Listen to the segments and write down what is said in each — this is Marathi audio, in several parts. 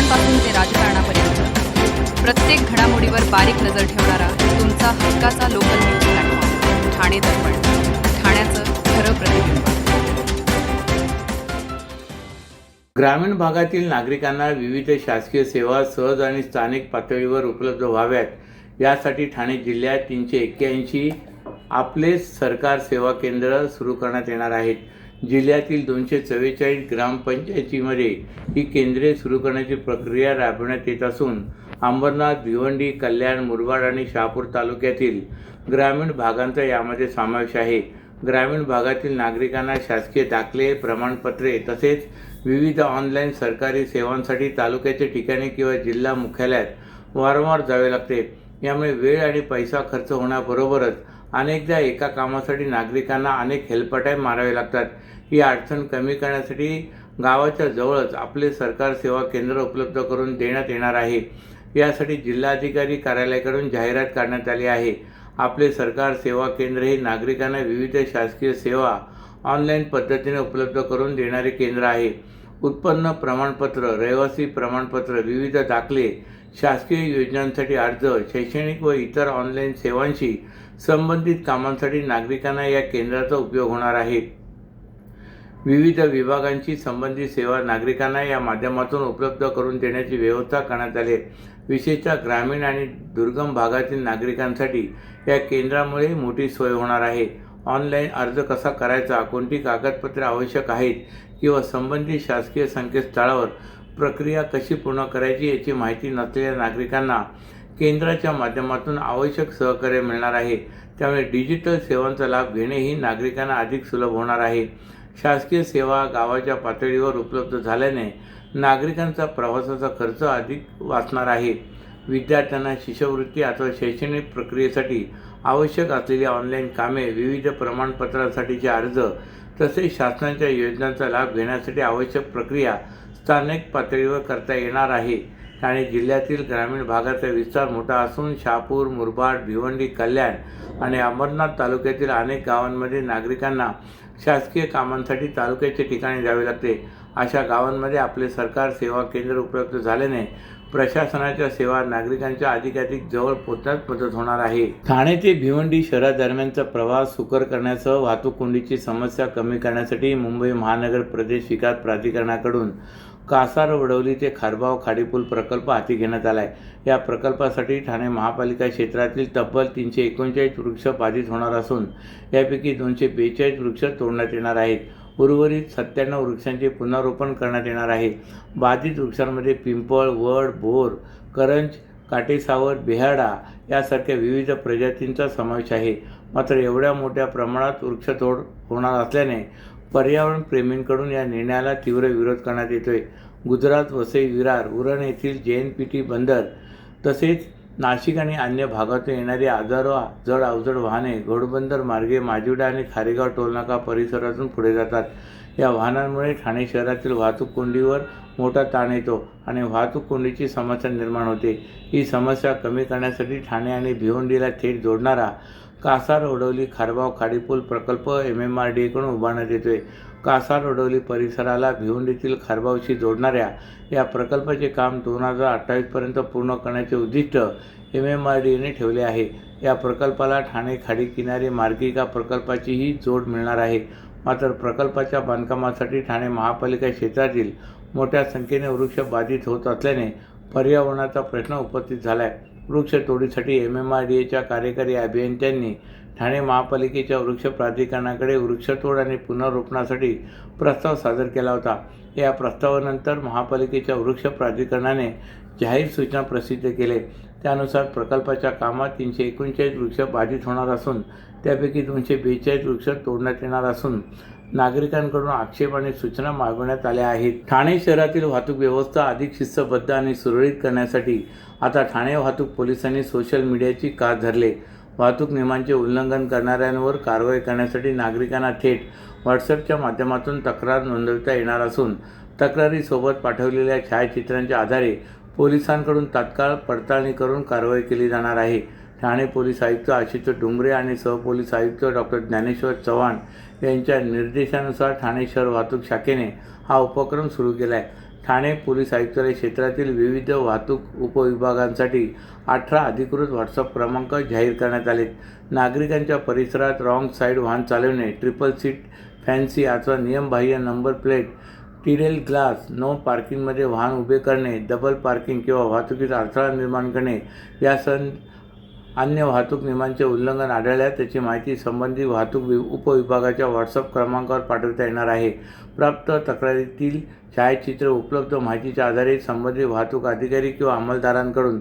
घडामोडींपासून ते राजकारणापर्यंत प्रत्येक घडामोडीवर बारीक नजर ठेवणारा तुमचा हक्काचा लोकल न्यूज प्लॅटफॉर्म ठाणे दर्पण, ठाण्याचं खरं प्रतिबिंब। ग्रामीण भागातील नागरिकांना विविध शासकीय सेवा सहज आणि स्थानिक पातळीवर उपलब्ध व्हाव्यात यासाठी ठाणे जिल्ह्यात 381 आपले सरकार सेवा केंद्र सुरू करण्यात येणार आहेत। जिल्ह्यातील 244 ग्रामपंचायतीमध्ये ही केंद्रे सुरू करण्याची प्रक्रिया राबवण्यात येत असून अंबरनाथ, भिवंडी, कल्याण, मुरबाड आणि शहापूर तालुक्यातील ग्रामीण भागांचा यामध्ये समावेश आहे। ग्रामीण भागातील नागरिकांना शासकीय दाखले, प्रमाणपत्रे तसेच विविध ऑनलाईन सरकारी सेवांसाठी तालुक्याच्या ठिकाणी किंवा जिल्हा मुख्यालयात वारंवार जावे लागते। यामुळे वेळ आणि पैसा खर्च होण्याबरोबरच अनेकदा एका कामासाठी नागरिकांना अनेक हेलपाटे मारावे लागतात। ही अडचण कमी करण्यासाठी गावाच्या जवळच आपले सरकार सेवा केंद्र उपलब्ध करून देण्यात येणार आहे। यासाठी जिल्हाधिकारी कार्यालयाकडून जाहिरात काढण्यात आली आहे। आपले सरकार सेवा केंद्र हे नागरिकांना विविध शासकीय सेवा ऑनलाईन पद्धतीने उपलब्ध करून देणारे केंद्र आहे। उत्पन्न प्रमाणपत्र, रहिवासी प्रमाणपत्र, विविध दाखले, शासकीय योजनांसाठी अर्ज, शैक्षणिक व इतर ऑनलाईन सेवांशी संबंधित कामांसाठी नागरिकांना या केंद्राचा उपयोग होणार आहे। विविध विभागांची संबंधित सेवा नागरिकांना या माध्यमातून उपलब्ध करून देण्याची व्यवस्था करण्यात आली आहे। विशेषतः ग्रामीण आणि दुर्गम भागातील नागरिकांसाठी या केंद्रामुळे मोठी सोय होणार आहे। ऑनलाईन अर्ज कसा करायचा, कोणती कागदपत्रे आवश्यक आहेत किंवा संबंधित शासकीय संकेतस्थळावर प्रक्रिया कशी पूर्ण करायची याची माहिती नसलेल्या नागरिकांना केंद्राच्या माध्यमातून आवश्यक सहकार्य मिळणार आहे। त्यामुळे डिजिटल सेवांचा लाभ घेणेही नागरिकांना अधिक सुलभ होणार आहे। शासकीय सेवा गावाच्या पातळीवर उपलब्ध झाल्याने नागरिकांचा प्रवासाचा खर्च अधिक वाचणार आहे। विद्यार्थ्यांना शिष्यवृत्ती अथवा शैक्षणिक प्रक्रियेसाठी आवश्यक असलेली ऑनलाईन कामे, विविध प्रमाणपत्रांसाठीचे अर्ज तसेच शासनाच्या योजनांचा लाभ घेण्यासाठी आवश्यक प्रक्रिया स्थानिक पातळीवर करता येणार आहे। ठाणे जिल्ह्यातील ग्रामीण भागाचा विस्तार मोठा असून शहापूर, मुरबाड, भिवंडी, कल्याण आणि अंबरनाथ तालुक्यातील अनेक गावांमध्ये नागरिकांना शासकीय कामांसाठी तालुक्याच्या ठिकाणी जावे लागते। अशा गावांमध्ये आपले सरकार सेवा केंद्र उपलब्ध झाल्याने प्रशासनाच्या सेवा नागरिकांच्या अधिकाधिक जवळ पोहोचण्यास मदत होणार आहे। ठाणे ते भिवंडी शहरादरम्यानचा प्रवास सुकर करण्यासह वाहतूक कोंडीची समस्या कमी करण्यासाठी मुंबई महानगर प्रदेश विकास प्राधिकरणाकडून कासार-वडवली ते खारबाव खाडीपूल प्रकल्प हाती घेण्यात आला आहे। या प्रकल्पासाठी ठाणे महापालिका क्षेत्रातील तब्बल 339 वृक्ष बाधित होणार असून यापैकी 242 वृक्ष तोडण्यात येणार आहेत। उर्वरित 97 वृक्षांचे पुनर्रोपण करण्यात येणार आहे। बाधित वृक्षांमध्ये पिंपळ, वड, बोर, करंज, काटेसावर, बेहाडा यासारख्या विविध प्रजातींचा समावेश आहे। मात्र एवढ्या मोठ्या प्रमाणात वृक्षतोड होणार असल्याने पर्यावरण प्रेमींकडून या निर्णयाला तीव्र विरोध करण्यात येतोय। गुजरात, वसई, विरार, उरण येथील JNPT बंदर तसेच नाशिक आणि अन्य भागातून येणारी हजारो जड अवजड वाहने घोडबंदर मार्गे माजिवडा आणि खारेगाव टोलनाका परिसरातून पुढे जातात। या वाहनांमुळे ठाणे शहरातील वाहतूक कोंडीवर मोठा ताण येतो आणि वाहतूक कोंडीची समस्या निर्माण होते। ही समस्या कमी करण्यासाठी ठाणे आणि भिवंडीला थेट जोडणारा कासार-वडवली खारबाव खाडीपूल प्रकल्प MMRDA कडून उभारण्यात येतोय। कासार-वडवली परिसराला भिवंडीतील खारबावशी जोडणाऱ्या या प्रकल्पाचे काम 2028 पर्यंत पूर्ण करण्याचे उद्दिष्ट MMRDA ने ठेवले आहे। या प्रकल्पाला ठाणे खाडी किनारी मार्गिका प्रकल्पाचीही जोड मिळणार आहे। मात्र प्रकल्पाच्या बांधकामासाठी ठाणे महापालिका क्षेत्रातील मोठ्या संख्येने वृक्ष बाधित होत असल्याने पर्यावरणाचा प्रश्न उपस्थित झाला आहे। वृक्ष तोडीसाठी MMRDAच्या कार्यकारी अभियंत्यांनी ठाणे महापालिकेच्या वृक्ष प्राधिकरणाकडे वृक्षतोड आणि पुनर्रोपणासाठी प्रस्ताव सादर केला होता। या प्रस्तावानंतर महापालिकेच्या वृक्ष प्राधिकरणाने जाहीर सूचना प्रसिद्ध केले। त्यानुसार प्रकल्पाच्या कामात 339 वृक्ष बाधित होणार असून त्यापैकी 242 वृक्ष तोडण्यात येणार असून नागरिकांकडून आक्षेप आणि सूचना मागवण्यात आल्या आहेत। ठाणे शहरातील वाहतूक व्यवस्था अधिक शिस्तबद्ध आणि सुरळीत करण्यासाठी आता ठाणे वाहतूक पोलिसांनी सोशल मीडियाची कास धरले। वाहतूक नियमांचे उल्लंघन करणाऱ्यांवर कारवाई करण्यासाठी नागरिकांना थेट व्हॉट्सअपच्या माध्यमातून तक्रार नोंदवता येणार असून तक्रारीसोबत पाठवलेल्या छायाचित्रांच्या आधारे पोलिसांकडून तात्काळ पडताळणी करून कारवाई केली जाणार आहे। ठाणे पोलीस आयुक्त आशिष डुंबरे आणि सहपोलीस आयुक्त डॉक्टर ज्ञानेश्वर चव्हाण यांच्या निर्देशानुसार ठाणे शहर वाहतूक शाखेने हा उपक्रम सुरू केला आहे। ठाणे पोलीस आयुक्तालय क्षेत्रातील विविध वाहतूक उपविभागांसाठी 18 अधिकृत व्हॉट्सअप क्रमांक जाहीर करण्यात आले. नागरिकांच्या परिसरात रॉंग साईड वाहन चालवणे, ट्रिपल सीट फॅन्सी अथवा नियमबाह्य नंबर प्लेट, टिरेल ग्लास, नो पार्किंगमध्ये वाहन उभे करणे, डबल पार्किंग किंवा वाहतुकीत अडथळा निर्माण करणे यासह अन्य वाहतूक नियमांचे उल्लंघन आढळल्यास त्याची माहिती संबंधित वाहतूक उपविभागाच्या व्हॉट्सअप क्रमांकावर पाठवता येणार आहे. प्राप्त तक्रारीतील छायाचित्र उपलब्ध माहितीच्या आधारे संबंधित वाहतूक अधिकारी किंवा अंमलदारांकडून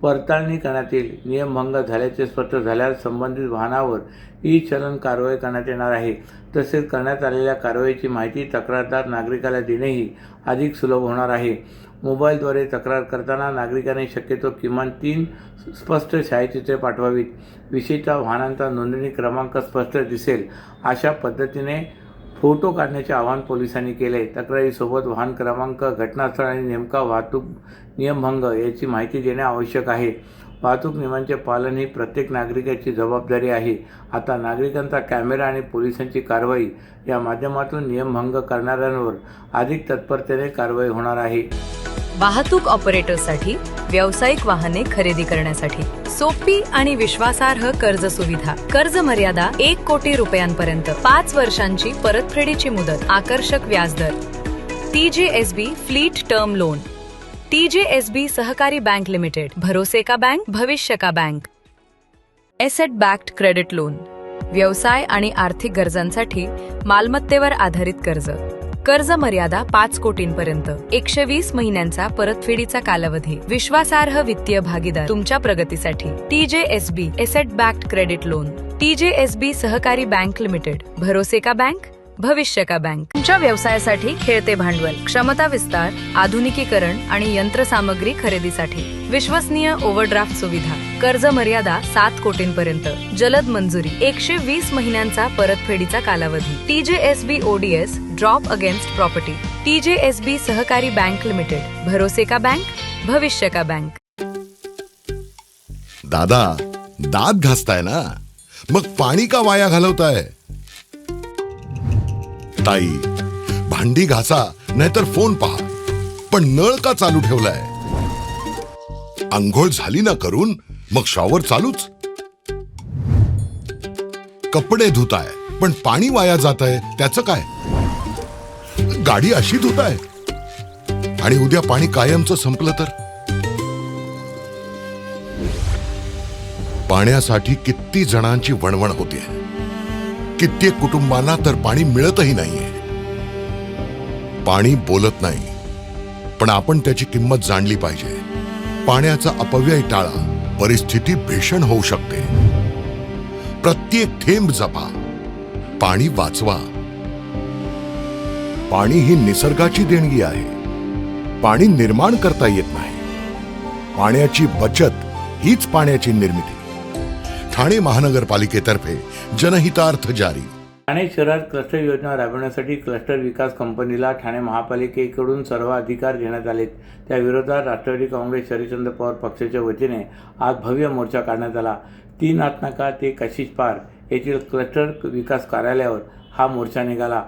पडताळणी करण्यात येईल. नियमभंग झाल्याचे स्पष्ट झाल्यास संबंधित वाहनावर ई-चलन कारवाई करण्यात येणार आहे. तसेच करण्यात आलेल्या कारवाईची माहिती तक्रारदार नागरिकाला देणेही अधिक सुलभ होणार आहे. मोबाईलद्वारे तक्रार करताना नागरिकांनी शक्यतो किमान 3 स्पष्ट छायाचित्रे पाठवावीत. विशेषतः वाहनांचा नोंदणी क्रमांक स्पष्ट दिसेल अशा पद्धतीने फोटो काढण्याचे आवाहन पोलिसांनी केले. तक्रारीसोबत वाहन क्रमांक, घटनास्थळ आणि नेमका वाहतूक नियमभंग याची माहिती देणे आवश्यक आहे. वाहतूक नियमांचे पालन ही प्रत्येक नागरिकाची जबाबदारी आहे. आता नागरिकांचा कॅमेरा आणि पोलिसांची कारवाई या माध्यमातून नियमभंग करणाऱ्यांवर अधिक तत्परतेने कारवाई होणार आहे. वाहतूक ऑपरेटरसाठी व्यावसायिक वाहने खरेदी करण्यासाठी सोपी आणि विश्वासार्ह कर्ज सुविधा. कर्ज मर्यादा 1 कोटी रुपयांपर्यंत, 5 वर्षांची परतफेडीची मुदत, आकर्षक व्याजदर. TJSB fleet term loan. TJSB सहकारी बँक लिमिटेड, भरोसे का बैंक, भविष्य का bank. Asset backed credit loan. व्यवसाय आणि आर्थिक गरजांसाठी मालमत्तेवर आधारित कर्ज. कर्ज मर्यादा 5 कोटींपर्यंत, 120 महिन्यांचा परतफेडीचा कालावधी. विश्वासार्ह वित्तीय भागीदार तुमच्या प्रगतीसाठी. TJSB asset backed credit loan. TJSB सहकारी बँक लिमिटेड, भरोसे का बैंक, भविष्य का बैंक. तुमच्या व्यवसायासाठी खेळते भांडवल, क्षमता विस्तार, आधुनिकीकरण आणि यंत्रसामग्री खरेदीसाठी विश्वसनीय ओव्हरड्राफ्ट सुविधा. कर्ज मर्यादा 7 कोटींपर्यंत, जलद मंजुरी, 120 महिन्यांचा परतफेडीचा कालावधी. TJSB ODS drop against property. TJSB सहकारी बँक लिमिटेड, भरोसे का बैंक, भविष्य का बैंक. दादा, दात घासताय ना, मग पाणी का वाया घालवताय? ताई, भांडी घासा नाहीतर फोन पहा, पण नळ का चालू ठेवलाय? अंघोळ झाली ना करून, मग शॉवर चालूच. कपडे धुताय पण पाणी वाया जातंय, त्याचं काय? गाडी अशी धुताय आणि उद्या पाणी कायमचं संपलं तर? पाण्यासाठी किती जणांची वणवण होते. कित्येक कुटुंबांना तर पाणी मिळतही नाहीये. पाणी बोलत नाही, पण आपण त्याची किंमत जाणली पाहिजे. पाण्याचा अपव्यय टाळा, परिस्थिती भीषण होऊ शकते. प्रत्येक थेंब जपा, पाणी वाचवा. पाणी ही निसर्गाची देणगी आहे. पाणी निर्माण करता येत नाही. पाण्याची बचत हीच पाण्याची निर्मिती. ठाणे महानगरपालिकेतर्फे जनहितार्थ जारी. ठाणे शहरात क्लस्टर योजना राबवण्यासाठी क्लस्टर विकास कंपनीला ठाणे महापालिकेकडून सर्व अधिकार देण्यात आलेत. त्या विरोधात राष्ट्रवादी काँग्रेस शरदचंद्र पवार पक्षाच्या वतीने आज भव्य मोर्चा काढण्यात आला. 3 हातनाका ते कशिश पार्क येथील क्लस्टर विकास कार्यालयावर हा मोर्चा निघाला.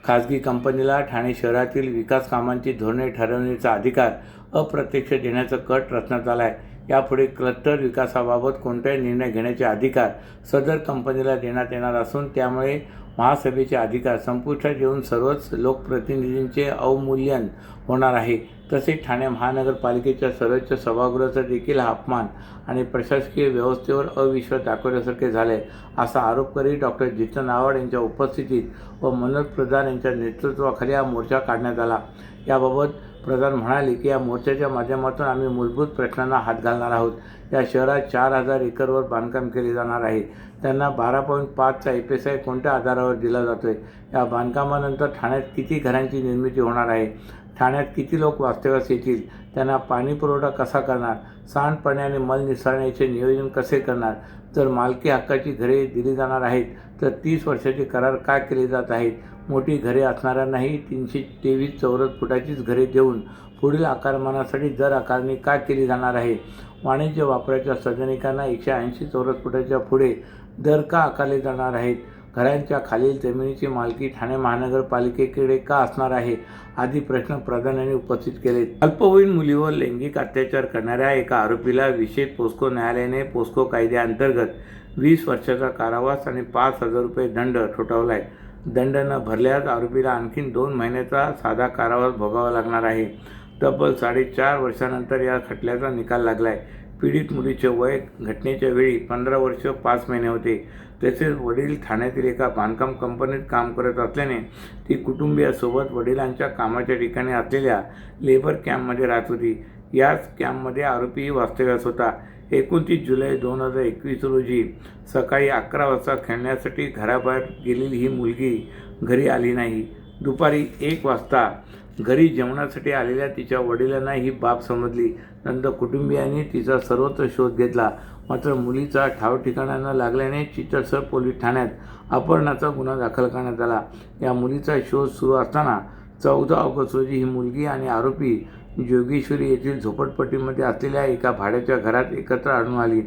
खासगी कंपनीला ठाणे शहरातील विकास कामांची धोरणे ठरवण्याचा अधिकार अप्रत्यक्ष देण्याचा कट रचण्यात आला आहे. यापुढे क्लस्टर विकासाबाबत कोणताही निर्णय घेण्याचे अधिकार सदर कंपनीला देण्यात येणार असून त्यामुळे महासभेचे अधिकार संपुष्टात येऊन सर्वच लोकप्रतिनिधींचे अवमूल्यन होणार आहे. तसेच ठाणे महानगरपालिकेच्या सर्वोच्च सभागृहाचा देखील हा अपमान आणि प्रशासकीय व्यवस्थेवर अविश्वास दाखवण्यासारखे झाले असा आरोप करीत डॉक्टर जितेंद्र आव्हाड यांच्या उपस्थितीत व मनोज प्रधान यांच्या नेतृत्वाखाली हा मोर्चा काढण्यात आला. याबाबत प्रधान म्हणाले की या मोर्चाच्या माध्यमातून आम्ही मूलभूत प्रश्नांना हात घालणार आहोत. या शहरात 4000 एकरवर बांधकाम केले जाणार आहे. त्यांना 12.5चा FSI कोणत्या आधारावर दिला जातोय? या बांधकामानंतर ठाण्यात किती घरांची निर्मिती होणार आहे? ठाण्यात किती लोक वास्तव्यास येतील? त्यांना पाणी पुरवठा कसा करणार? सांडपाणी आणि मल निसारण्याचे नियोजन कसे करणार? जर मालकी हक्काची घरे दिली जाणार आहेत तर 30 वर्षाचे करार का केले जात आहेत? मोठी घरे असणाऱ्यांनाही 323 चौरस फुटाचीच घरे देऊन पुढील आकारमानासाठी दर आकारणी का केली जाणार आहे? वाणिज्य वापराच्या सदनिकांना 180 चौरस फुटाच्या पुढे दर का आकारले जाणार आहेत? घरांच्या खालील जमिनीची मालकी ठाणे महानगरपालिकेकडे का असणार आहे आदी प्रश्न प्रधान यांनी उपस्थित केले. अल्पवयीन मुलीवर लैंगिक अत्याचार करणाऱ्या एका आरोपीला विशेष पोस्को न्यायालयाने पोस्को कायद्याअंतर्गत 20 वर्षाचा कारावास आणि 5,000 रुपये दंड ठोठावला आहे. दंड न भरल्यास आरोपीला आणखी 2 महिन्याचा साधा कारावास भोगावा लागणार आहे. तब्बल 4.5 वर्षानंतर या खटल्याचा निकाल लागला आहे. पीडित मुलीचे वय घटनेच्या वेळी 15 वर्ष 5 महिने होते. तसेच वडील ठाण्यातील एका बांधकाम कंपनीत काम करत असल्याने ती कुटुंबियासोबत वडिलांच्या कामाच्या ठिकाणी असलेल्या लेबर कॅम्पमध्ये राहत होती. याच कॅम्पमध्ये आरोपीही वास्तव्यास होता. 29 जुलै 2021 रोजी सकाळी 11 वाजता खेळण्यासाठी घराबाहेर गेलेली ही मुलगी घरी आली नाही. दुपारी 1 वाजता घरी जेवणासाठी आलेल्या तिच्या वडिलांना ही बाब समजली. नंतर कुटुंबियांनी तिचा सर्वत्र शोध घेतला, मात्र मुलीचा ठाव ठिकाणा न लागल्याने चितळसर पोलीस ठाण्यात अपहरणाचा गुन्हा दाखल करण्यात आला. या मुलीचा शोध सुरू असताना 14 ऑगस्ट रोजी ही मुलगी आणि आरोपी जोगेश्वरी येथील झोपडपट्टीमध्ये असलेल्या एका भाड्याच्या घरात एकत्र आढळून आली.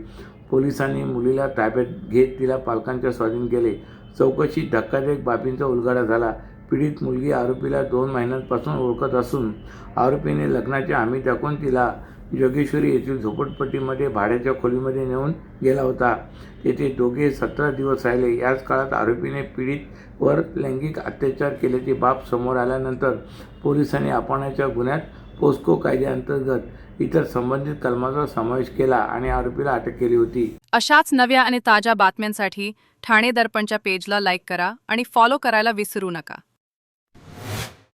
पोलिसांनी मुलीला ताब्यात घेत तिला पालकांच्या स्वाधीन केले. चौकशीत धक्कादायक बाबींचा उलगडा झाला. पीडित मुलगी आरोपीला 2 महिन्यांपासून ओळखत असून आरोपीने लग्नाची हमी दाखवून तिला जोगेश्वरी येथील झोपडपट्टीमध्ये भाड्याच्या खोलीमध्ये नेऊन गेला होता. तेथे दोघे 17 दिवस राहिले. याच काळात आरोपीने पीडितवर लैंगिक अत्याचार केल्याची बाब समोर आल्यानंतर पोलिसांनी अपहरणाच्या गुन्ह्यात पोस्को कायद्याअंतर्गत इतर संबंधित कलमांचा समावेश केला आणि आरोपीला अटक केली होती. अशाच नव्या आणि ताज्या बातम्यांसाठी ठाणे दर्पणच्या पेजला लाईक करा आणि फॉलो करायला विसरू नका.